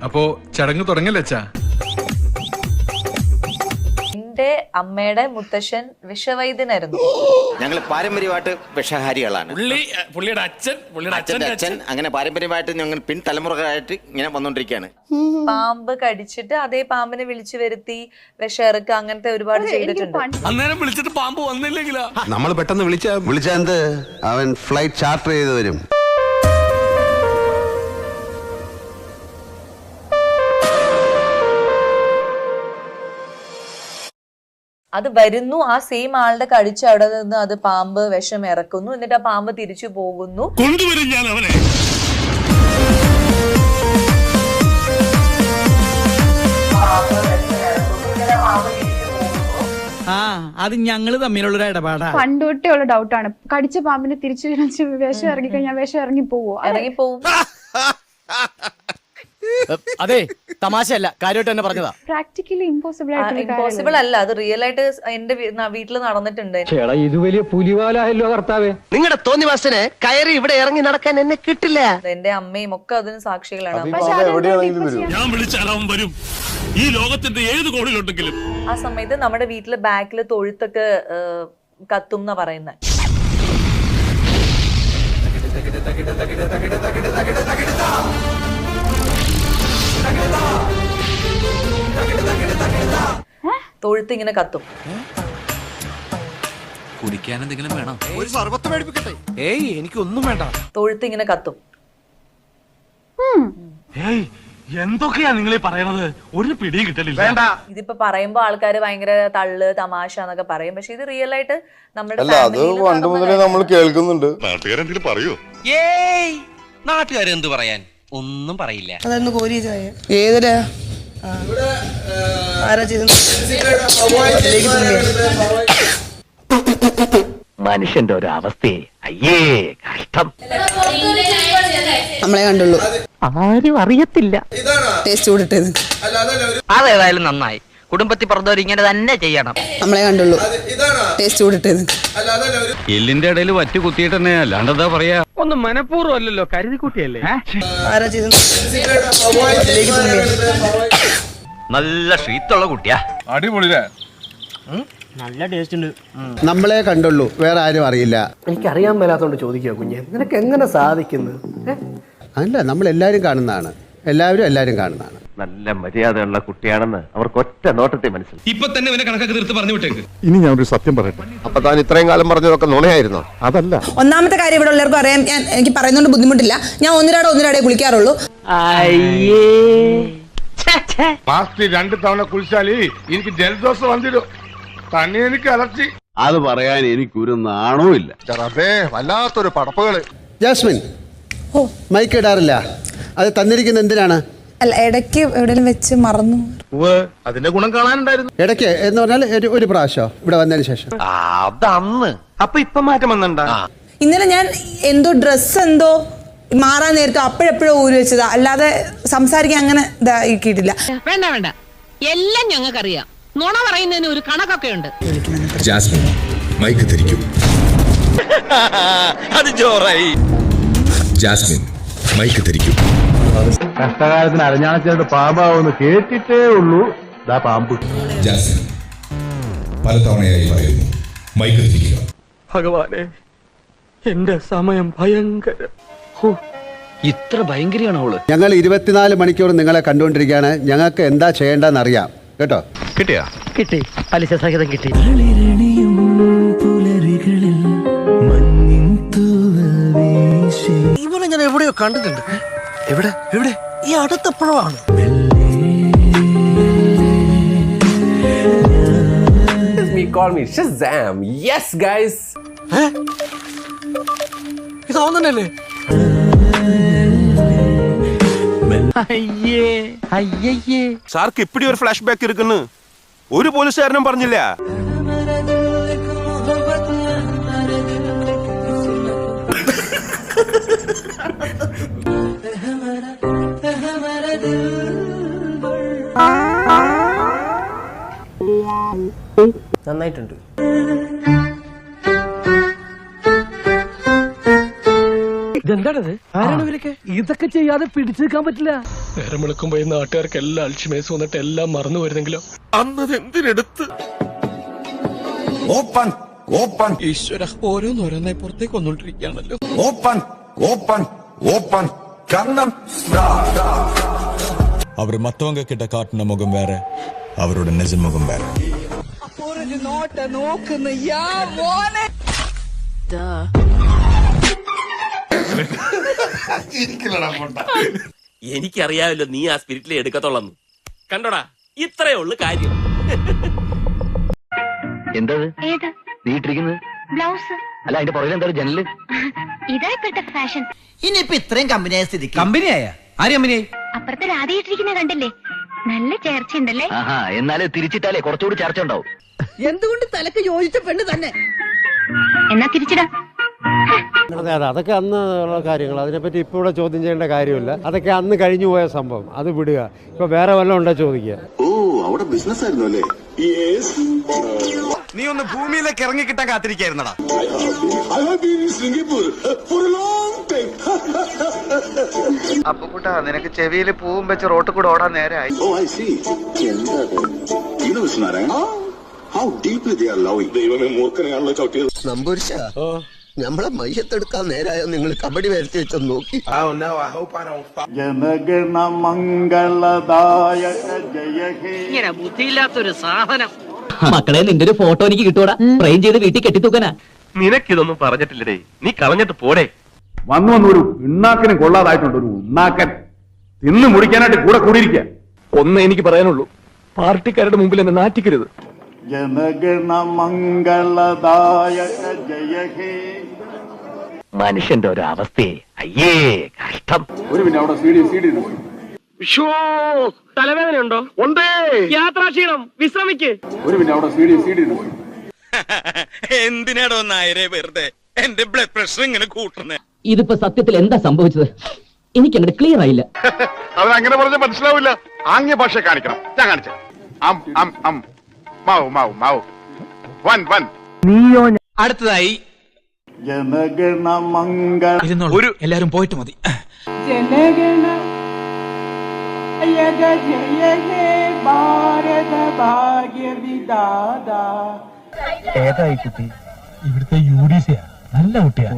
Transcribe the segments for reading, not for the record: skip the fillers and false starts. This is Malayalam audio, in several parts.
അപ്പോ ചടങ്ങ് തുടങ്ങല്ലേ? എന്റെ അമ്മയുടെ മുത്തശ്ശൻ വിഷവൈദ്യനായിരുന്നു. ഞങ്ങൾ പാരമ്പര്യമായിട്ട് വിഷഹാരികളാണ്. പുള്ളിയുടെ അച്ഛൻ അങ്ങനെ പാരമ്പര്യമായിട്ട് ഞങ്ങൾ പിൻതലമുറകളായിട്ട് ഇങ്ങനെ വന്നോണ്ടിരിക്കുകയാണ്. പാമ്പ് കടിച്ചിട്ട് അതേ പാമ്പിനെ വിളിച്ചു വരുത്തി വിഷയിറക്കുക, അങ്ങനത്തെ ഒരുപാട് ചെയ്തിട്ടുണ്ട്. അന്നേരം വിളിച്ചിട്ട് പാമ്പ് വന്നില്ലെങ്കിലാ നമ്മൾ പെട്ടെന്ന് വിളിച്ചെന്ത് അവൻ ഫ്ലൈറ്റ് ചാർട്ടർ ചെയ്ത് വരും. അത് വരുന്നു, ആ സെയിം ആളുടെ കടിച്ച അവിടെ നിന്ന് അത് പാമ്പ് വിഷം ഇറക്കുന്നു, എന്നിട്ട് ആ പാമ്പ് തിരിച്ചു പോകുന്നു. കൊണ്ടുവരും ഞാൻ അവനെ. അത് ഞങ്ങള് തമ്മിലുള്ള ഇടപാടാ. പണ്ടൊട്ടേയുള്ള ഡൗട്ടാണ്, കടിച്ച പാമ്പിനെ തിരിച്ചു വിഷം ഇറങ്ങി കഴിഞ്ഞാൽ വിഷം ഇറങ്ങിപ്പോവും. അതെ, തമാശയല്ല, കാര്യമായിട്ട് തന്നെ പറഞ്ഞതാ. പ്രാക്ടിക്കലി ഇമ്പോസിബിൾ അല്ല, അത് റിയൽ ആയിട്ട് എന്റെ വീട്ടിൽ നടന്നിട്ടുണ്ട്. ഇത് വലിയ പുലിവാലായല്ലോ കർത്താവേ. നിങ്ങളുടെ തോന്നിവാസന് കയറി ഇവിടെ ഇറങ്ങി നടക്കാൻ എന്നെ കിട്ടില്ല. എന്റെ അമ്മയും ഒക്കെ അതിന് സാക്ഷികളാണ്. ഞാൻ വിളിച്ചാലും വരും, ഈ ലോകത്തിന്റെ ഏത് കോണിലുണ്ടെങ്കിലും. ആ സമയത്ത് നമ്മുടെ വീട്ടില് ബാക്കില് തൊഴുത്തൊക്കെ കത്തും എന്നാ പറയുന്നത്. തൊഴുത്ത് ഇങ്ങനെ കത്തും. കുടിക്കാൻ എന്തെങ്കിലും വേണം? ഒരു സർവത്ത് മേടിപ്പിക്കട്ടെ? ഏയ്, എനിക്കൊന്നും വേണ്ട. തൊഴുത്ത് ഇങ്ങനെ കത്തും. എന്തൊക്കെയാ നിങ്ങൾ പറയണത്? ഒരു പിടിയും കിട്ടലില്ല. ഇതിപ്പോ പറയുമ്പോ ആൾക്കാര് ഭയങ്കര തള്ള് തമാശ എന്നൊക്കെ പറയും, പക്ഷെ ഇത് റിയൽ ആയിട്ട് നമ്മുടെ പണ്ട് മുതലേ നമ്മൾ കേൾക്കുന്നുണ്ട്. നാട്ടുകാരെന്തെങ്കിലും പറയൂ? ഏയ്, നാട്ടുകാരെന്ത് പറയാൻ, ഒന്നും പറയില്ല. അതൊന്ന് കോരി ഏതിലാ ആരാ ചെയ്തു? മനുഷ്യന്റെ ഒരു അവസ്ഥയെ, അയ്യേ കഷ്ടം. നമ്മളെ കണ്ടുള്ളൂ, ആരും അറിയത്തില്ല. ടേസ്റ്റ് കൂടിട്ടത് അതേതായാലും നന്നായി. കുടുംബത്തിൽ പറഞ്ഞവർ ഇങ്ങനെ തന്നെ ചെയ്യണം. നമ്മളെ കണ്ടുള്ളൂ, ടേസ്റ്റ് കൂടിട്ടത് എല്ലിന്റെ ഇടയിൽ വറ്റ് കുത്തിയിട്ട് തന്നെ, അല്ലാണ്ടെന്താ പറയാ? ഒന്നും മനഃപൂർവ്വം അല്ലല്ലോ, കരുതി കൂട്ടിയല്ലേ. ആരാ ചെയ്തു? നല്ല ഷീത്തുള്ള കുട്ടിയാ. അടിപൊളിയാ, നല്ല ടേസ്റ്റ് ഉണ്ട്. നമ്മളെ കണ്ടുള്ളൂ, വേറെ ആരും അറിയില്ല. എനിക്കറിയാൻ മേലാത്തോണ്ട് ചോദിക്കുക കുഞ്ഞെ, നിനക്ക് എങ്ങനെ സാധിക്കുന്നു? അല്ല, നമ്മൾ എല്ലാരും കാണുന്നതാണ്, എല്ലാവരും കാണുന്നതാണ്. നല്ല മര്യാദയുള്ള കുട്ടിയാണെന്ന് അവർക്ക് ഒറ്റ നോട്ടത്തിൽ മനസ്സിലായി. ഇപ്പൊ തന്നെ ഇവനെ കണക്കൊക്കെ തീർത്ത് പറഞ്ഞു വിട്ടേക്ക്. ഇനി ഞാനൊരു സത്യം പറയട്ടെ. അപ്പൊ താൻ ഇത്രയും കാലം പറഞ്ഞതൊക്കെ നുണയായിരുന്നോ? അതല്ല. ഒന്നാമത്തെ കാര്യം ഇവിടെ ഉള്ളവർക്കും അറിയാം, എനിക്ക് പറയുന്നോണ്ട് ബുദ്ധിമുട്ടില്ല. ഞാൻ ഒന്നിരാടെ കുളിക്കാറുള്ളൂ. മാസത്തിൽ 2 തവണ കുളിച്ചാലേ എനിക്ക് ജലദോഷം വന്നിരും. തന്നെ എനിക്ക് അലർച്ചി. അത് പറയാൻ എനിക്കൊരു നാണവും ഇല്ല. വല്ലാത്തൊരു പടപ്പുകള്. ജാസ്മിൻ, മൈക്ക് ഇടാറില്ല, അത് തന്നിരിക്കുന്ന എന്തിനാണ്? അല്ല, ഇടയ്ക്ക് എവിടെയെങ്കിലും വെച്ച് മറന്നു. അതിന്റെ ഗുണം കാണാനുണ്ടായിരുന്നു. ഇടയ്ക്ക് എന്ന് പറഞ്ഞാൽ ഒരു പ്രാവശ്യം ഇവിടെ വന്നതിന് ശേഷം. അതന്ന്. അപ്പൊ ഇപ്പൊ മാറ്റം വന്നിട്ടുണ്ടാ? ഇന്നലെ ഞാൻ എന്തോ ഡ്രസ്സ് മാറാൻ നേരത്തെ അപ്പോഴെപ്പോഴും ഊരി വെച്ചതാ, അല്ലാതെ സംസാരിക്കാൻ അങ്ങനെ ഇതാക്കിയിട്ടില്ല. വേണ്ട, എല്ലാം ഞങ്ങൾക്കറിയാം. നുണ പറയുന്നതിന് ഒരു കണക്കൊക്കെ ഉണ്ട്. ജാസ്മിൻ, മൈക്ക് ധരിക്കും. അത് ജോറായി. ജാസ്മിൻ, മൈക്ക് ധരിക്കും. കഷ്ടകാലത്തിന് അരഞ്ഞാണച്ചേട്ട് പാമ്പാവെന്ന് കേട്ടിട്ടേ ഉള്ളൂ. പാമ്പ്. ജാസ്മിൻ, പലതവണയായി പറയുന്നു, മൈക്ക് ധരിക്കുക. ഭഗവാനെ, എന്റെ സമയം ഭയങ്കര. ഇത്ര ഭയങ്കരയാണോ അവള്? ഞങ്ങൾ 24 മണിക്കൂർ നിങ്ങളെ കണ്ടുകൊണ്ടിരിക്കുകയാണ്. ഞങ്ങൾക്ക് എന്താ ചെയ്യേണ്ടതെന്ന് അറിയാം കേട്ടോ. കിട്ടിയാ? കിട്ടി, പലിശ സഹിതം കിട്ടി. ഇവനെ ഞാൻ എവിടെയോ കണ്ടിട്ടുണ്ട്. എവിടെ? ഈ അടുത്തപ്പോഴാണ്. ഇതാവുന്ന തന്നെയല്ലേ? സാർക്ക് ഇപ്പിടി ഒരു ഫ്ലാഷ് ബാക്ക് ഇരിക്കുന്നു. ഒരു പോലീസുകാരനും പറഞ്ഞില്ല. നന്നായിട്ടുണ്ട്. ഇതെന്താണത്? ആരാണ് ഇവരൊക്കെ? ഇതൊക്കെ ചെയ്യാതെ പിടിച്ചു നിൽക്കാൻ പറ്റില്ല. നേരം വിളിക്കുമ്പോ ഈ നാട്ടുകാർക്ക് എല്ലാം അൽഷിമേസ് വന്നിട്ട് എല്ലാം മറന്നു വരുന്നെങ്കിലോ അന്നത് എന്തിനെടുത്ത് ഓപ്പൺ ഓപ്പൺ ഈശ്വര ഓരോന്നോരോന്നായി പുറത്തേക്ക് വന്നോണ്ടിരിക്കുകയാണല്ലോ. ഓപ്പൺ ഓപ്പൺ ഓപ്പൺ കണ്ണം. அவர் மத்தவங்க கிட்ட காட்டின முகம் வேற, அவரோட நிஜ முகம் வேற. എനിക്കറിയാമല്ലോ നീ ആ സ്പിരിറ്റിൽ എടുക്കത്തുള്ളൂ. കണ്ടോടാ, ഇത്രയേ ഉള്ളു കാര്യം. എന്താ ഏതാ നീട്ടിരിക്കുന്നത്? ബ്ലൗസ് അല്ല, അതിന്റെ പുറകിൽ എന്താ ജനല്? ഇതാ ഇപ്പോഴത്തെ ഫാഷൻ. ഇനിയിപ്പോ ഇത്രയും കമ്പനിയായ സ്ഥിതിക്ക് കമ്പനിയായ ആര് കമ്പനിയായി? അപ്പുറത്തെ രാധയിട്ടിരിക്കുന്ന കണ്ടില്ലേ, നല്ല ചേർച്ചയുണ്ടല്ലേ. ആഹാ, എന്നാലേ തിരിച്ചിട്ടാലേ കുറച്ചുകൂടി ചർച്ച ഉണ്ടാവും. എന്തുകൊണ്ട് തലക്ക് യോജിച്ച പെണ്ണ് തന്നെ? എന്നാ തിരിച്ചിടാ. അതെ അതെ, അതൊക്കെ അന്ന് ഉള്ള കാര്യങ്ങൾ, അതിനെപ്പറ്റി ഇപ്പോൾ ഇവിടെ ചോദ്യം ചെയ്യേണ്ട കാര്യമില്ല. അതൊക്കെ അന്ന് കഴിഞ്ഞു പോയ സംഭവം, അത് വിടുക. ഇപ്പൊ വേറെ വല്ലതും ഉണ്ടോ ചോദിക്കുക. ഓ, അവിടെ ബിസിനസ് ആയിരുന്നു അല്ലേ? നീ ഒന്ന് ഭൂമിയിലേക്ക് ഇറങ്ങി കിട്ടാൻ കാത്തിരിക്കായിരുന്നടാ. അപ്പുകുട്ടാ, നിനക്ക് ചെവിയിൽ പൂവും വെച്ച് റോട്ടിൽ കൂടെ ഓടാൻ നേരായി. നമ്മളെ മയ്യത്തെടുക്കാൻ നേരായോ നിങ്ങൾ കബഡി വരച്ച് വെച്ചൊന്ന് നോക്കി. ഇങ്ങനെ ബുദ്ധിയില്ലാത്തൊരു സാധനം. മക്കളെ, നിന്റെ ഒരു ഫോട്ടോ എനിക്ക് കിട്ടൂടാ, ഫ്രെയിം ചെയ്ത് വീട്ടിൽ കെട്ടിത്തൂക്കാനാ. നിനക്കിതൊന്നും പറഞ്ഞിട്ടില്ലടേ, നീ കളഞ്ഞിട്ട് പോടേ. വന്നു വന്നൊരു പിണ്ണാക്കിനും കൊള്ളാതായിട്ടുണ്ട്. ഒരു ഉണ്ണാക്കൻ തിന്നു മുടിക്കാനായിട്ട് കൂടെ കൂടിയിരിക്കുക. ഒന്ന് എനിക്ക് പറയാനുള്ളൂ, പാർട്ടിക്കാരുടെ മുമ്പിൽ എന്നെ നാറ്റിക്കരുത്. മനുഷ്യന്റെ ഒരു അവസ്ഥയെ, അയ്യേ കഷ്ടം. ഒരു പിന്നെ അവിടെ CD തലവേദന ഉണ്ടോ? ഉണ്ടേ. യാത്രാക്ഷീണം, വിശ്രമിക്ക്. ഒരു പിന്നെ അവിടെ CD എന്തിനാടോ നായരെ വെറുതെ എന്റെ ബ്ലഡ് പ്രഷർ ഇങ്ങനെ കൂട്ടണേ? ഇതിപ്പോ സത്യത്തിൽ എന്താ സംഭവിച്ചത്? എനിക്ക് അങ്ങനെ ക്ലിയർ ആയില്ല. അവരങ്ങനെ പറഞ്ഞ മനസ്സിലാവില്ല. ആംഗ്യ ഭാഷ കാണിക്കണം. ഞാൻ കാണിച്ച അടുത്തതായി ഒരു എല്ലാരും പോയിട്ട് മതി. ഏതായി കുട്ടി? ഇവിടുത്തെ UDC നല്ല കുട്ടിയാ.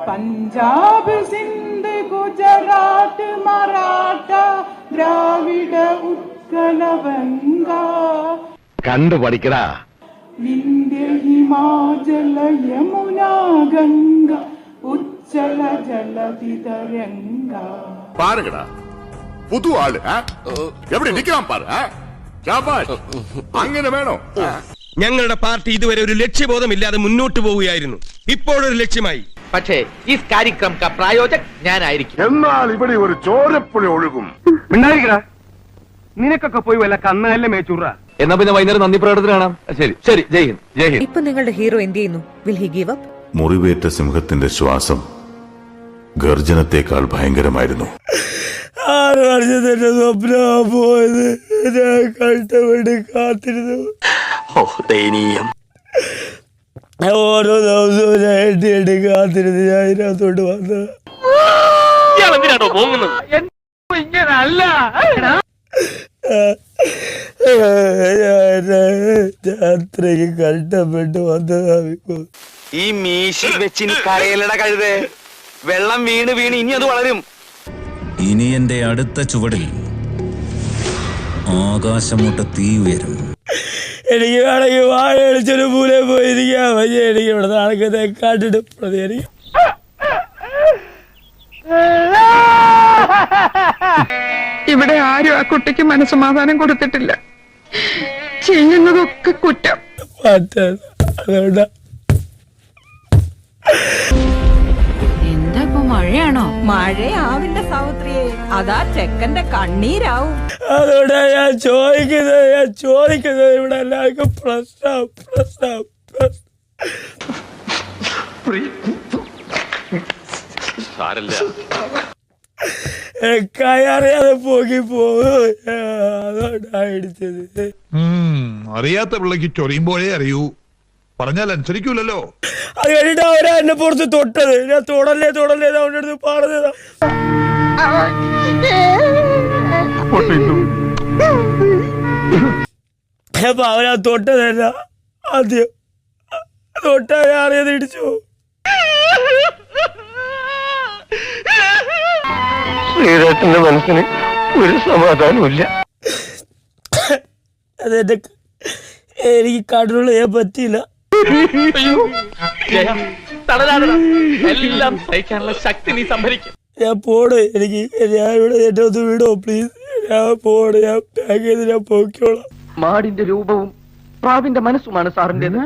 പഞ്ചാബ്, സിന്ധ്, ഗുജറാത്ത്, മറാഠ, ദ്രാവിഡ, ഉത്കല, വംഗ, കണ്ടു പഠിക്കടാ. വിന്ധ്യ, ഹിമാചല, യമുന, ഗംഗ, ഉജ്ജല, ജലധി, തരംഗ. പാരുകടാ, പുതു ആള് എവിടെ നിൽക്കാൻ പാரு. അങ്ങനെ വേണോ? ഞങ്ങളുടെ പാർട്ടി ഇതുവരെ ഒരു ലക്ഷ്യബോധമില്ലാതെ മുന്നോട്ട് പോവുകയായിരുന്നു. ഇപ്പോഴൊരു ലക്ഷ്യമായി. പക്ഷേ ഈ കാര്യക്രം പ്രായോജക് ഞാനായിരിക്കും. എന്നാൽ ഇവിടെ ഒരു ചോരപ്പുഴ ഒഴുകും. മിണ്ടായിരിക്കടാ, നിനക്കൊക്കെ പോയി വല്ല കന്നല്ലേ മേച്ചൂറ. എന്നാ പിന്നെ വൈകുന്നേരം നന്ദി പ്രകടനത്തിന് കാണാം. ശരി ശരി, ജയ് ഹിന്ദ് ജയ് ഹിന്ദ്. ഇപ്പൊ നിങ്ങളുടെ ഹീറോ എന്ത് ചെയ്യുന്നു? Will he give up? മുറിവേറ്റ സിംഹത്തിന്റെ ശ്വാസം ഗർജനത്തെക്കാൾ ഭയങ്കരമായിരുന്നു. പോയത് ഞാൻ കഷ്ടപ്പെട്ട് കാത്തിരുന്നു. ഓരോ ദിവസവും ഞാൻ എണ്ണി കാത്തിരുന്നു. ഞാൻ ഇതിനകത്തോട്ട് വന്നത് ഇങ്ങനല്ല. അത്രയ്ക്ക് കഷ്ടപ്പെട്ട് വന്നതാ. ഈ മീശി വെച്ചിന് കരയിലട കഴുതേ, വെള്ളം വീണ് വീണ് ഇനി അത് വളരും. ഇനി എന്റെ അടുത്ത ചുവടിൽ ആകാശമുട്ട തീ ഉയരും. എനിക്ക് വേണമെങ്കിൽ വാഴ അടിച്ചൊരു പൂലെ പോയിരിക്കാം. പക്ഷേ എനിക്ക് ഇവിടെ നടക്കുന്നതെ കാട്ടിട്ട് പ്രതികരിക്കും. ഇവിടെ ആരും ആ കുട്ടിക്ക് മനസ്സമാധാനം കൊടുത്തിട്ടില്ല. ചെയ്യുന്നതൊക്കെ കുറ്റം. അതുകൊണ്ടാ എന്താ ഇപ്പൊ മഴയാണോ? മഴയാവില്ല സാവിത്രിയെ, അതാ ചെക്കന്റെ കണ്ണീരാവും. അതുകൊണ്ടാ ഞാൻ ചോദിക്കുന്നത് ഇവിടെ എല്ലാവർക്കും പ്രശ്നം. കയറിയാതെ പോക്കി പോകും. അതുകൊണ്ടാ ഇടിച്ചത്. അറിയാത്ത പിള്ളക്ക് ചൊറിയുമ്പോഴേ അറിയൂ, പറഞ്ഞാൽ അനുസരിക്കൂലല്ലോ. അത് കഴിഞ്ഞിട്ട് അവരാ എന്നെ പുറത്ത് തൊട്ടത്. ഞാൻ തൊടല്ലേ അവൻ്റെ അടുത്ത് പറഞ്ഞതാ. അപ്പൊ അവനാ തൊട്ടതല്ല, ആദ്യം തൊട്ടറിയത് ഇടിച്ചു. ശ്രീധരത്തിന്റെ മനസ്സിന് ഒരു സമാധാനമില്ല. അതെന്റെ എനിക്ക് കൺട്രോൾ ചെയ്യാൻ പറ്റിയില്ല. എല്ലാം സഹിക്കാനുള്ള ശക്തി നീ സംഭരിക്കും. ഞാൻ പോട്, ഞാൻ ഇവിടെ എന്നെ ഒന്ന് വിടോ പ്ലീസ്. ഞാൻ പോട്, ഞാൻ പാക്ക് ചെയ്ത് ഞാൻ പോയിക്കോളാം. മാടിന്റെ രൂപവും പ്രാവിന്റെ മനസ്സുമാണ് സാറിന്റേത്.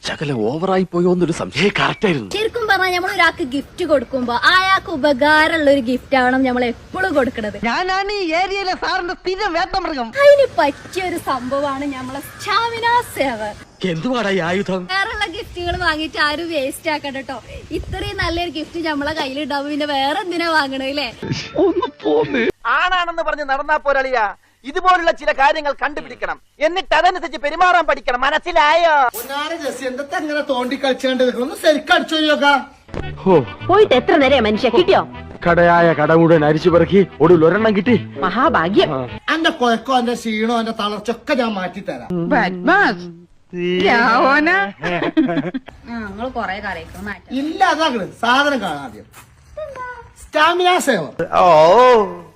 ശകലം ഓവറായി പോയോന്നൊരു സംശയം കറക്റ്റായിരുന്നു. ശരിക്കും പറഞ്ഞാൽ നമ്മൾ ഒരാൾക്ക് ഗിഫ്റ്റ് കൊടുക്കുമ്പോ അയാൾക്ക് ഉപകാരമുള്ള ഒരു ഗിഫ്റ്റ് ആവണം നമ്മൾ എപ്പോഴും കൊടുക്കുന്നത്. ഞാനാണ് ഈ ഏരിയയിലെ സാറിന്റെ സ്ഥിരം വേട്ടമൃഗം. അതിന് പറ്റിയ ഒരു സംഭവമാണ് നമ്മളെ സ്റ്റാമിന സേവർ. എന്തുവാടാ ഈ ആയുധം? വേറെയുള്ള ഗിഫ്റ്റുകൾ വാങ്ങിയിട്ട് ആരും വേസ്റ്റ് ആക്കണ്ട കേട്ടോ. ഇത്രയും നല്ലൊരു ഗിഫ്റ്റ് നമ്മളെ കയ്യിലുണ്ടാവും, പിന്നെ വേറെ എന്തിനാ വാങ്ങണല്ലേ? ആണാണെന്ന് പറഞ്ഞ് നടന്നാ പോരാളിയാ. ഇതുപോലുള്ള ചില കാര്യങ്ങൾ കണ്ടുപിടിക്കണം, എന്നിട്ട് അതനുസരിച്ച് പെരുമാറാൻ പഠിക്കണം. മനസ്സിലായോ? പോയിട്ട് എത്ര നേരം മനുഷ്യ കിട്ടിയോ? കടയായ കട മുഴുവൻ അരിച്ചു പെറുക്കി ഒടുവിൽ ഒരെണ്ണം കിട്ടി. മഹാഭാഗ്യം. എന്റെ കൊയക്കോ എന്റെ ക്ഷീണോ എന്റെ തളർച്ചൊക്കെ ഞാൻ മാറ്റി തരാം. നിങ്ങൾ കൊറേ കാര്യങ്ങൾ മാറ്റാം. ഇല്ല, അതാകണ് സാധനം കാണാദ്യം. Stamina saver. ഓ,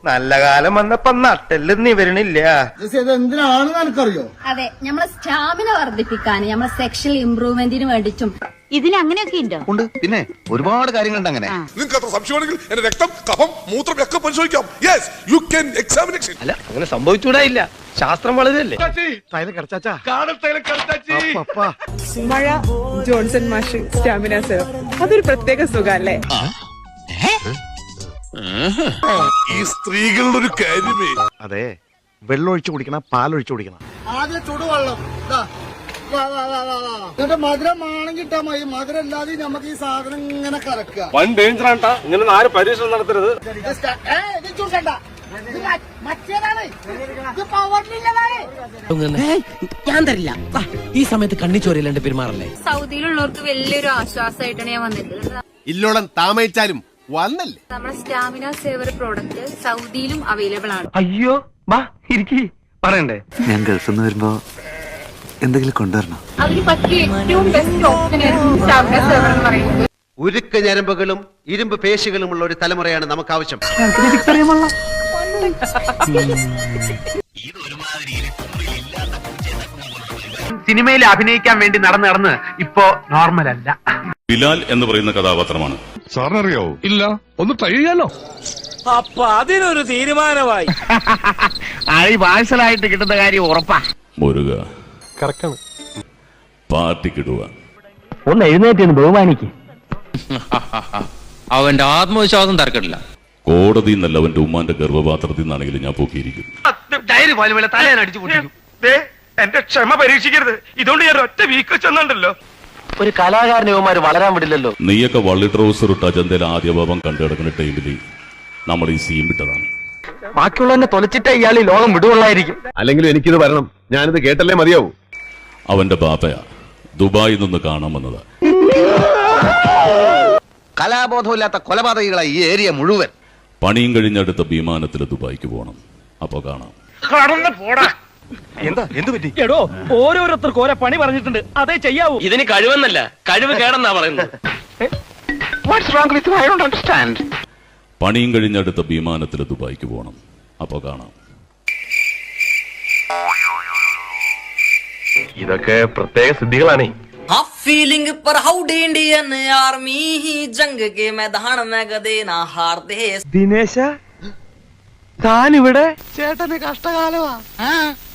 നല്ല കാലം വന്നപ്പോ നട്ടെല്ലൊന്നും വരണില്ല. ഇത് എന്തിനാണെന്ന് എനിക്കറിയോ? അതെ, നമ്മളെ സ്റ്റാമിന വർദ്ധിപ്പിക്കാൻ, നമ്മളെ സെക്ഷൽ ഇംപ്രൂവ്മെന്റിന് വേണ്ടിട്ടും ഇതിന് അങ്ങനെയൊക്കെ ഉണ്ടോ? ഉണ്ട്, പിന്നെ ഒരുപാട് കാര്യങ്ങളുണ്ട് അങ്ങനെ. നിങ്ങൾക്ക് അത്ര സംശയമാണെങ്കിൽ എന്റെ രക്തം, കഫം, മൂത്രം ഒക്കെ പരിശോധിക്കാം. Yes, you can examination. അല്ല, അങ്ങനെ സംഭവിച്ചൂടായില്ല. ശാസ്ത്രം വളരെയല്ലേ. മഴ ജോൺസൺ മാഷ് സ്റ്റാമിന സേവർ, അതൊരു പ്രത്യേക സുഖല്ലേ? ഈ സ്ത്രീകളുടെ ഒരു കാര്യമേ. അതെ, വെള്ളമൊഴിച്ചു കുടിക്കണം, പാലൊഴിച്ചു കുടിക്കണം. ആദ്യം ചുടുവെള്ളം എന്നിട്ട് മധുരമാണെങ്കിൽ ഇട്ടാ മതി. മധുരം ഇല്ലാതെ നമുക്ക് ഈ സാധനം ഇങ്ങനെ കലക്കുക. ഇങ്ങനെ ആരും പരീക്ഷണം നടത്തരുത്. ഞാൻ തരില്ല. ഈ സമയത്ത് കണ്ണിച്ചോരയില്ലാണ്ട് പെരുമാറല്ലേ. സൗദിയിലുള്ളവർക്ക് വലിയൊരു ആശ്വാസമായിട്ടാണ് ഞാൻ വന്നിട്ടുള്ളത്. ഇല്ലോളം താമസിച്ചാലും വന്നല്ലേ. നമ്മുടെ സ്റ്റാമിന സേവർ പ്രോഡക്റ്റ് സൗദിയിലും അവൈലബിൾ ആണ്. അയ്യോ, വാ ഇരിക്കി. പറയണ്ടേ? ഞാൻ ഗൾഫിൽ നിന്ന് വരുമ്പോ എന്തെങ്കിലും കൊണ്ടുവരണം. അതിന് പറ്റിയ ഏറ്റവും ബെസ്റ്റ് ഓപ്ഷൻ സ്റ്റാമിന സേവർ എന്ന് പറയുന്നത്. ഉരുക്ക് ഞരമ്പുകളും ഇരുമ്പ് പേശികളുമുള്ള ഒരു തലമുറയാണ് നമുക്ക് ആവശ്യം. സിനിമയിൽ അഭിനയിക്കാൻ വേണ്ടി നടന്ന് ഇപ്പോ നോർമൽ അല്ല. ബിലാൽ എന്ന് പറയുന്ന കഥാപാത്രമാണ്. സാറിനറിയാവോ? ഇല്ല, ഒന്ന് ട്രൈ ചെയ്യാലോ. അപ്പൊ അതിനൊരു തീരുമാനമായി. അഴി പാഴ്സലായിട്ട് കിട്ടുന്ന കാര്യം ഉറപ്പാ. മുരുക കറക്കണം, പാർട്ടിക്കിടുക. ഒന്ന് എഴുന്നേറ്റ് ബഹുമാനിക്ക്. അവന്റെ ആത്മവിശ്വാസം തർക്കമില്ല. കോടതി എന്നല്ല, അവന്റെ ഉമ്മാന്റെ ഗർഭപാത്രത്തിൽ നിന്നാണെങ്കിലും ഞാൻ പൊക്കിയിരിക്കും. ഡയറി പോലെ തലയാനടിച്ചു പൊട്ടിക്കും. എന്റെ ക്ഷമ പരീക്ഷിക്കരുത്. ഇതുകൊണ്ട് ഞാൻ ഒറ്റ വീക്ക് ചെന്നുണ്ടല്ലോ. ഒരു കലാകാരനുമാര് വളരാൻ വിടില്ലല്ലോ. നീയൊക്കെ വള്ളി ട്രൗസർ ഇട്ട അജന്തയിൽ ആദ്യ ഭാവം കണ്ടുകിടക്കുന്ന ടൈമിൽ നമ്മൾ ഈ സീൻ വിട്ടതാണ്. ബാക്കിയുള്ളവനെ തൊലച്ചിട്ട ഇയാൾ ഈ ലോകം വിടുകൊള്ളായിരിക്കും. അല്ലെങ്കിലും എനിക്കിത് വരണം, ഞാനിത് കേട്ടല്ലേ മതിയാവൂ. അവന്റെ ബാപ്പയാ ദുബായിൽ നിന്ന് കാണാൻ വന്നതാ. കലാബോധമില്ലാത്ത കൊലപാതകികളായി ഈ ഏരിയ മുഴുവൻ. പണിയും കഴിഞ്ഞടുത്ത വിമാനത്തിൽ ദുബായിക്ക് പോകണം. അപ്പൊ കാണാം. എന്താ എന്ത് പറ്റി? എടോ, ഓരോരുത്തർക്ക് ഓരോ പണി പറഞ്ഞിട്ടുണ്ട്, അതേ ചെയ്യാവൂ. ഇതിന് കഴിവെന്നല്ല, കഴിവ് കേടെന്നാ പറയുന്നത്. പണിയും കഴിഞ്ഞടുത്ത വിമാനത്തിൽ ദുബായിക്ക് പോകണം. അപ്പൊ കാണാം. ഇതൊക്കെ പ്രത്യേക സിദ്ധികളാണ്. फीलिंग पर हाउडी इंडियन आर्मी ही जंग के मैदान में गदे ना हार दे. ദിനേശ, താനിവിടെ? ചേട്ടന് കഷ്ടകാലമാ.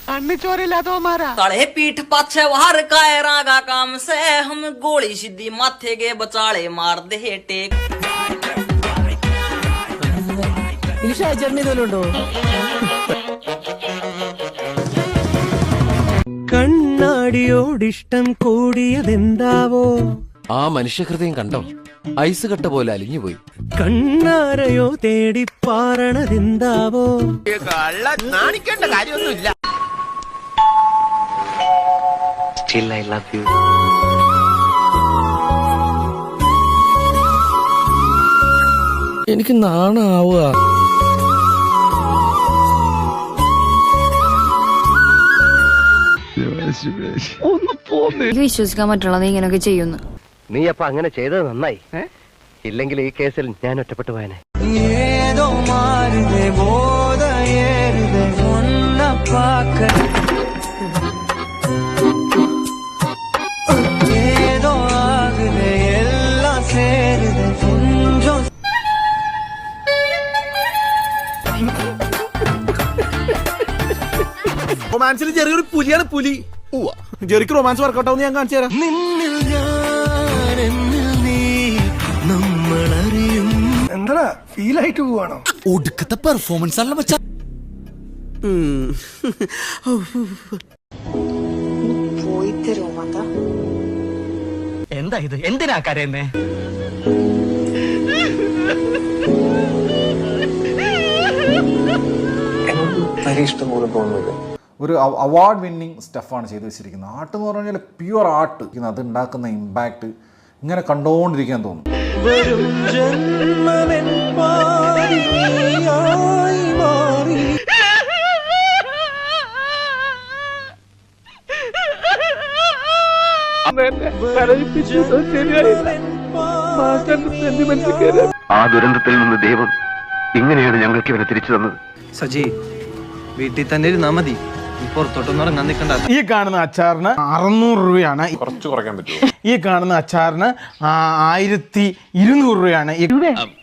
കണ്ണിച്ചോരില്ലാത്തവന്മാരാ. तड़े पीठ पाछे वार कायरा का काम से हम गोली सीधी माथे के बचाले मार दे टेक. കണ്ണാടിയോടിഷ്ടം കൂടിയതെന്താവോ? ആ മനുഷ്യഹൃദയം കണ്ടോ? ഐസ് കട്ട പോലെ അലിഞ്ഞുപോയി. കണ്ണാരയോ തേടി പാറണതെന്താവോ? നാണിക്കേണ്ട കാര്യമൊന്നുമില്ല. Still I love you. എനിക്ക് നാണാവുക. എനിക്ക് വിശ്വസിക്കാൻ പറ്റുള്ള നീ ഇങ്ങനെയൊക്കെ ചെയ്യുന്നു. നീ അപ്പൊ അങ്ങനെ ചെയ്തത് നന്നായി. ഇല്ലെങ്കിൽ ഈ കേസിൽ ഞാൻ ഒറ്റപ്പെട്ടു പോയനെ. റൊമാൻസിൽ ചെറിയൊരു പുലിയാണ് പുലി. ജെറിക്ക് റൊമാൻസ് വർക്കൗട്ട് ആവുന്ന ഞാൻ കാണിച്ചു തരാം. എന്താ ഫീൽ ആയിട്ട് പോവാണോ? ഒടുക്കത്തെ പെർഫോമൻസ് ആണല്ലോ മച്ചാ. എന്താ ഇത്? എന്തിനാ കരയുന്നേ? ഇഷ്ടംപോലെ തോന്നുന്നത് ഒരു അവാർഡ് വിന്നിങ് സ്റ്റഫാണ് ചെയ്തു വെച്ചിരിക്കുന്നത്. ആർട്ട് എന്ന് പറഞ്ഞാൽ പ്യുവർ ആർട്ട്. അത് ഉണ്ടാക്കുന്ന ഇമ്പാക്റ്റ് ഇങ്ങനെ കണ്ടുകൊണ്ടിരിക്കാൻ തോന്നും. ആ ദുരന്തത്തിൽ നിന്ന് ദൈവം ഇങ്ങനെയാണ് ഞങ്ങൾക്ക് ഇവരെ തിരിച്ചു തന്നത്. സജി, വീട്ടിൽ തന്നെ ഇരുന്നാ മതി, പുറത്തോട്ടൊന്നും ഇറങ്ങാൻ നിൽക്കണ്ട. ഈ കാണുന്ന അച്ചാറിന് 600 രൂപയാണ്. കുറച്ച് കുറയ്ക്കാൻ പറ്റുമോ? ഈ കാണുന്ന അച്ചാറിന് 1200 രൂപയാണ്.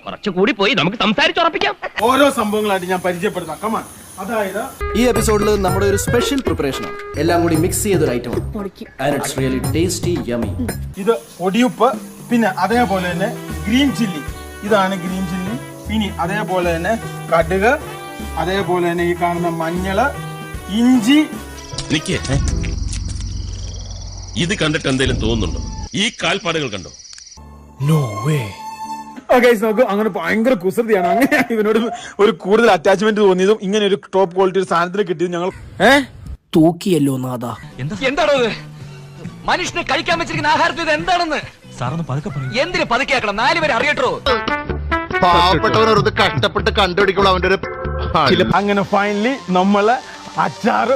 കുറച്ചുകൂടി പോയി നമുക്ക് സംസാരിച്ചുറപ്പിക്കാം. ഓരോ സംഭവങ്ങളായിട്ട് ഞാൻ പരിചയപ്പെടുത്താം. കമാൻ. അതായത് ഈ എപ്പിസോഡിൽ നമ്മുടെ ഒരു സ്പെഷ്യൽ പ്രിപ്പറേഷൻ ആണ്. എല്ലാം കൂടി മിക്സ് ചെയ്തൊരു ഐറ്റം. ഇത് പൊടിയുപ്പ്, പിന്നെ അതേപോലെ തന്നെ ഗ്രീൻ ചില്ലി. ഇതാണ് ഗ്രീൻ ചില്ലി. പിന്നെ അതേപോലെ തന്നെ കടുക്, അതേപോലെ തന്നെ ഈ കാണുന്ന മഞ്ഞള്, ഇഞ്ചി. ഇത് കണ്ടിട്ട് എന്തെങ്കിലും തോന്നുന്നുണ്ടോ? ഈ കാൽപ്പാടുകൾ കണ്ടോ? No way. നോക്കൂ, അങ്ങനെ ഭയങ്കര കുസൃതിയാണ്. അങ്ങനെയാണ് ഇവനോട് ഒരു കൂടുതൽ അറ്റാച്ച്മെന്റ് തോന്നിയതും ഇങ്ങനെ ഒരു ടോപ്പ് ക്വാളിറ്റി ഒരു സാധനത്തിൽ കിട്ടിയതും ഞങ്ങൾ തൂക്കിയല്ലോ നാദാ. എന്താണോ ഇത്? മനുഷ്യനെ കഴിക്കാൻ വെച്ചിരിക്കുന്ന ആഹാരത്തിൽ ഇത് എന്താണെന്ന് സാറൊന്ന് പതുക്കെ പറയും. എന്തിന് പതുക്കെയാക്കണം? 4 പേര് അറിയട്ടോ. പാവപ്പെട്ടവനത് കഷ്ടപ്പെട്ട് കണ്ടുപിടിക്കുള്ളൂ അവന്റെ ഒരു. അങ്ങനെ ഫൈനലി നമ്മള് അച്ചാറ്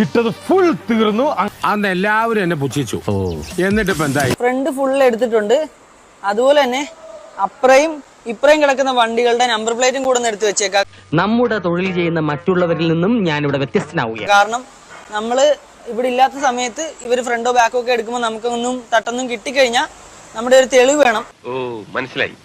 ഇട്ടത് ഫുൾ തീർന്നു. അന്ന് എല്ലാവരും എന്നെ പുച്ഛിച്ചു. എന്നിട്ട് ഇപ്പൊ എന്തായി? ഫ്രണ്ട് ഫുൾ എടുത്തിട്ടുണ്ട്. അതുപോലെ തന്നെ അപ്പുറയും ഇപ്പുറയും കിടക്കുന്ന വണ്ടികളുടെ നമ്പർ പ്ലേറ്റും കൂടെ ഒന്ന് എടുത്ത് വെച്ചേക്കാം. നമ്മുടെ തൊഴിൽ ചെയ്യുന്ന മറ്റുള്ളവരിൽ നിന്നും ഞാൻ ഇവിടെ വ്യത്യസ്തനാവുക. കാരണം നമ്മള് ഇവിടെ ഇല്ലാത്ത സമയത്ത് ഇവര് ഫ്രണ്ടോ ബാക്കോ ഒക്കെ എടുക്കുമ്പോൾ നമുക്കൊന്നും തട്ടൊന്നും കിട്ടിക്കഴിഞ്ഞാൽ നമ്മുടെ ഒരു തെളിവ് വേണം. ഓ, മനസ്സിലായി.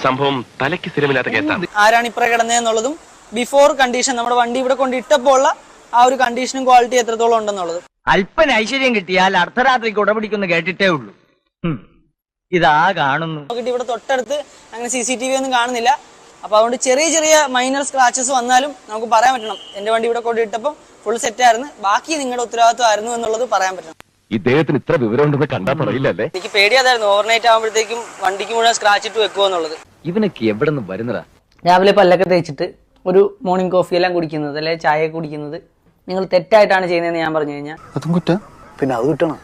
സംഭവം തലയ്ക്ക് സ്ഥിരമില്ലാത്ത കേസാണ്. ആരാണ് ഇപ്പുറം കിടന്നതെന്നുള്ളതും ബിഫോർ കണ്ടീഷൻ നമ്മുടെ വണ്ടി ഇവിടെ കൊണ്ട് ഇട്ടപ്പോൾ ഉള്ള ആ ഒരു കണ്ടീഷനും ക്വാളിറ്റി എത്രത്തോളം ഉണ്ടെന്നുള്ളത്. അല്പന ഐശ്വര്യം കിട്ടിയാൽ അർദ്ധരാത്രിക്ക് ഉടപിടിക്കുന്നു കേട്ടിട്ടേ ഉള്ളൂ. ഇതാ കാണുന്നു. നോക്കിട്ട് ഇവിടെ തൊട്ടടുത്ത് അങ്ങനെ CCTV ഒന്നും കാണുന്നില്ല. അപ്പൊ അതുകൊണ്ട് ചെറിയ ചെറിയ മൈനർ സ്ക്രാച്ചസ് വന്നാലും നമുക്ക് പറയാൻ പറ്റണം എന്റെ വണ്ടി ഇവിടെ കൊണ്ട് ഇട്ടപ്പോൾ ഫുൾ സെറ്റ് ആയിരുന്നു, ബാക്കി നിങ്ങളുടെ ഉത്തരവാദിത്വം ആയിരുന്നു എന്നുള്ളത് പറയാൻ പറ്റണം. ഇദ്ദേഹത്തിന് ഇത്ര വിവരം ഉണ്ടെന്ന് കണ്ടാ പറയില്ലല്ലേ? എനിക്ക് പേടിയാതായിരുന്നു ഓവർനൈറ്റ് ആകുമ്പോഴത്തേക്കും വണ്ടിക്ക് മുഴുവൻ സ്ക്രാച്ച് ഇട്ട് വെക്കുമോ എന്നുള്ളത്. ഇവനൊക്കെ എവിടെ നിന്ന് വരുന്നതാ? രാവിലെ പല്ലൊക്കെ തേച്ചിട്ട് ഒരു മോർണിംഗ് കോഫി എല്ലാം കുടിക്കുന്നത് അല്ലെങ്കിൽ ചായ കുടിക്കുന്നത് നിങ്ങൾ തെറ്റായിട്ടാണ് ചെയ്യുന്നതെന്ന് ഞാൻ പറഞ്ഞു കഴിഞ്ഞാൽ അതും കുറ്റം. പിന്നെ അത് കിട്ടണം.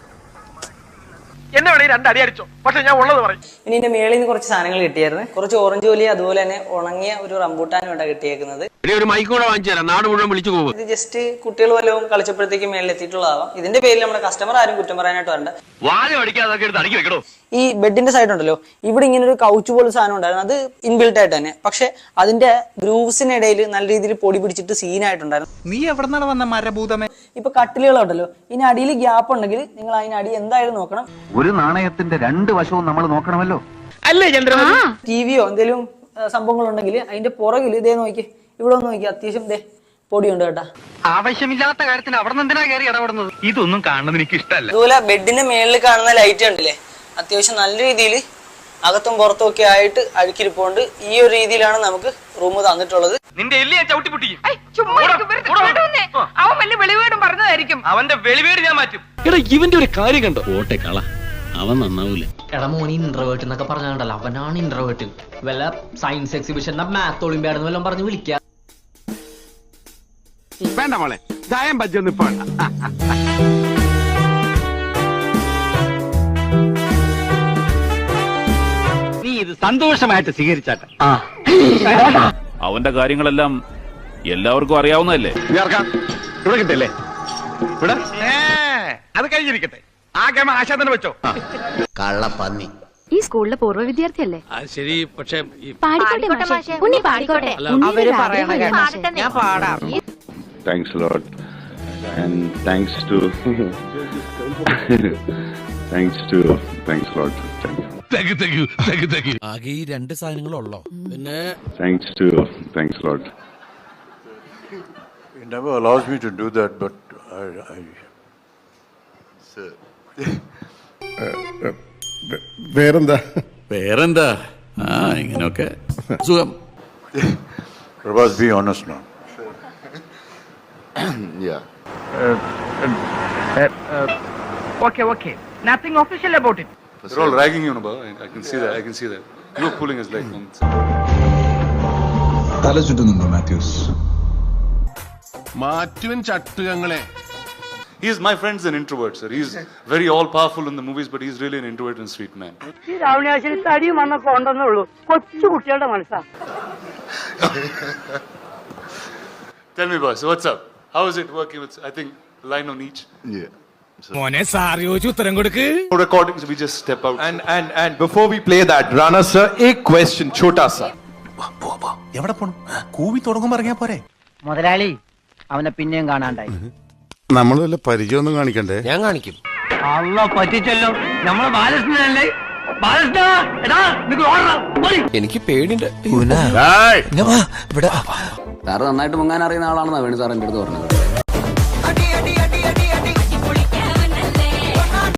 എന്നെ വേണേ 2 അടി അടിച്ചോ, പക്ഷെ ഞാൻ ഉള്ളത് പറയും. ഇനി എന്റെ മേളിൽ നിന്ന് കുറച്ച് സാധനങ്ങൾ കിട്ടിയായിരുന്നു. കുറച്ച് ഓറഞ്ച് ജോലി, അതുപോലെ തന്നെ ഉണങ്ങിയ ഒരു റംബൂട്ടാനും ഇവിടെ കിട്ടിയേക്കുന്നത്. ഒരു മൈക്ക് കൂടെ വാങ്ങിച്ചു തരാം, നാട് മുഴുവൻ വിളിച്ചു പോകും. ഇത് ജസ്റ്റ് കുട്ടികൾ വല്ലതും കളിച്ചപ്പോഴത്തേക്ക് മേളിലെത്തിയിട്ടുള്ളതാവാം. ഇതിന്റെ പേരിൽ നമ്മുടെ കസ്റ്റമർ ആരും കുറ്റം പറയാനായിട്ട് വരണ്ട. ഈ ബെഡിന്റെ സൈഡ് ഉണ്ടല്ലോ, ഇവിടെ ഇങ്ങനെ ഒരു കൗച്ച് പോലെ സാധനം ഉണ്ടായിരുന്നു. അത് ഇൻബിൽട്ട് ആയിട്ട് തന്നെ, പക്ഷെ അതിന്റെ ഗ്രൂവ്സിനിടയിൽ നല്ല രീതിയിൽ പൊടി പിടിച്ചിട്ട് സീനായിട്ടുണ്ടായിരുന്നു. നീ എവിടെ നിന്നാണ് വന്ന മരഭൂതമേ? ഇപ്പൊ കട്ടിലുകളുണ്ടല്ലോ, ഇനി അടിയിൽ ഗ്യാപ്പ് ഉണ്ടെങ്കിൽ നിങ്ങൾ അതിനടി എന്തായാലും നോക്കണം. ഒരു നാണയത്തിന്റെ 2 വശവും നമ്മൾ നോക്കണമല്ലോ. അല്ലേ ചന്ദ്രൻ? ടിവിയോ എന്തെങ്കിലും സംഭവങ്ങളുണ്ടെങ്കിൽ അതിന്റെ പുറകിൽ ഇതേ നോക്കി, ഇവിടെ ഒന്ന് നോക്കി, അത്യാവശ്യം ഇതേ പൊടിയുണ്ട് കേട്ടാ. ആവശ്യമില്ലാത്ത കാര്യത്തിന് അവിടെ നിന്ന് എന്തിനാ കയറി ഇടപെടുന്നത്? ഇതൊന്നും കാണുന്നത് എനിക്ക് ഇഷ്ടമല്ല. അതുപോലെ ബെഡിന്റെ മേളിൽ കാണുന്ന ലൈറ്റ് ഉണ്ടല്ലേ, അത്യാവശ്യം നല്ല രീതിയിൽ അകത്തും പുറത്തും ഒക്കെ ആയിട്ട് അഴുക്കിരിപ്പുണ്ട്. ഈ ഒരു രീതിയിലാണ് നമുക്ക് റൂം തന്നിട്ടുള്ളത്. നിന്റെ എല്ലി ഞാൻ ചവിട്ടി പൊട്ടിക്കും. അവൻ വലിയ വെളിവേടും പറഞ്ഞതായിരിക്കും. അവന്റെ വെളിവേട് ഞാൻ മാറ്റും. എടാ, ഇവന്റെ ഒരു കാര്യം കണ്ടോ? ഓട്ടെ കള, അവൻ നന്നാവൂല. എടാ മോനി ഇൻട്രോവേർട്ട് എന്നൊക്കെ പറഞ്ഞാണ്ടല്ലോ, അവനാണ് ഇൻട്രോവേർട്ട്. വല്ല സയൻസ് എക്സിബിഷൻ മാത്ത് ഒളിമ്പ്യാഡ് വല്ലതും പറഞ്ഞ് വിളിക്കാം. വേണ്ട മോളെ, ചായം പച്ചൊന്നും ഇപ്പൊ സന്തോഷമായിട്ട് സ്വീകരിച്ചാട്ടെ. അവന്റെ കാര്യങ്ങളെല്ലാം എല്ലാവർക്കും അറിയാവുന്നതല്ലേ. ഇവിടെ കിട്ടല്ലേ? ഇവിടെ അത് കഴിഞ്ഞിരിക്കട്ടെ. ആ ഗമ ആശാ തന്നെ വെച്ചോ. കള്ളപ്പന്നി. ഈ സ്കൂളിലെ പൂർവ്വ വിദ്യാർത്ഥിയല്ലേ? ശരി, പക്ഷേ പാടിക്കോട്ടെ മാഷേ. ഉണ്ണി പാടിക്കോട്ടെ. അവര് പറയണ ഞാൻ പാടാം. Thanks lot and thanks to thanks lot. ആകെ ഈ 2 സാധനങ്ങളുള്ളോ? പിന്നെ thanks lot. It never allows me to do that, but വേറെന്താ? ഇങ്ങനൊക്കെ സുഖം. Prabhas, be honest now. Yeah. Okay. Nothing official about it. They're all ragging you, Nabha. I can see that. You're pulling his leg. തല ചുറ്റുന്നുണ്ടോ Mathews? മാറ്റുവൻ ചട്ടുകങ്ങളെ. He's my friend's an introvert, sir. He's very all-powerful in the movies, but he's really an introvert and sweet man. ഈ രാവണാശ്ശേരി തടിയും വന്നൊക്കെ ഉണ്ടെന്നേ ഉള്ളൂ. കൊച്ചു കുട്ടികളുടെ മനസ്സാ. Tell me, boss, what's up? How is it working with, I think, line on each? Yeah. മോനെ സാർ ചോദിച്ചു ഉത്തരം കൊടുക്ക്. Recordings, we just step out. And before we play that, Rana sir, a question, chota sa. എവിടെ പോണു? കൂവി തുടങ്ങുമ്പോ ഇറങ്ങിയാ പോരെ? മുതലാളി അവനെ പിന്നെയും കാണാണ്ടായി. നമ്മൾ വല്ല പരിചയമൊന്നും കാണിക്കണ്ടേ? ഞാൻ കാണിക്കും. അല്ല പറ്റിച്ചല്ലോ. നമ്മള് ബാലകൃഷ്ണനല്ലേ? ബാലകൃഷ്ണ എടാ നിനക്ക് ഓടണം. എനിക്ക് പേടിയുണ്ട്. സാറ് നന്നായിട്ട് മുങ്ങാൻ അറിയുന്ന ആളാണെന്നാ വേണു സാർ എൻ്റെ അടുത്ത് പറഞ്ഞത്.